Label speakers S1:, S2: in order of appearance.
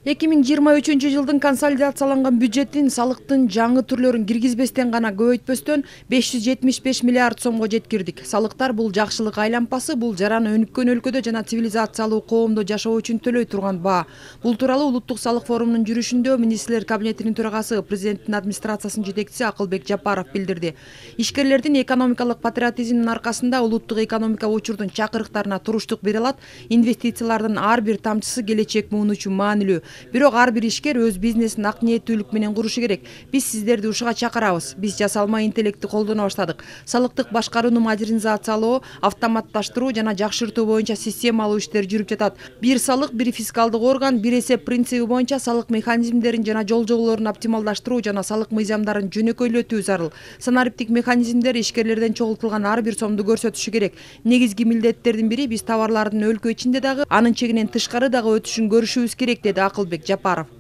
S1: 2023 жылдын консолидацияланган бюджеттин салыктын жаңы түрлөрүн киргизбестен гана көбөйтпөстөн 575 миллиард сомго жеткирдик. Салыктар бул жакшылык айланпасы, бул жараны өнүккөн өлкөдө жана цивилизациялуу коомдо жашоо үчүн төлөй турган баа. Бул тууралуу улуттук салык форумунун жүрүшүндө министрлер кабинетинин төрагасы, президенттин администрациясынын жетекчиси Акылбек Жапаров билдирди. Ишкерлердин экономикалык патриотизминин аркасында улуттук экономика учурдун чакырыктарына туруштук бере алат. Инвестициялардын ар бир тамчысы келечек муун үчүн маанилүү. Бирок ар бир ишкер өз бизнесин ак ниеттүүлүк менен курушу керек. Биз сиздерди ушуга чакырабыз. Биз жасалма интеллектти колдоно баштадык. Салыктык башкарууну модернизациялоо, автоматташтыруу жана жакшыртуу боюнча системалуу иштер жүрүп жатат. Бир салык, бир фискалдык орган, бир эсеп принциби боюнча салык механизмдерин жана жолжоголорун оптималдаштыруу жана салык мыйзамдарын жөнөкөйлөтүү зарыл. Санариптик механизмдер ишкерлерден чогултулган ар бир сомду көрсөтүшү керек. Негизги милдеттердин бири биз товарлардын өлкө ичинде дагы, анын чегинен тышкары дагы өтүшүн көрүшүбүз керек, деди Акылбек Жапаров.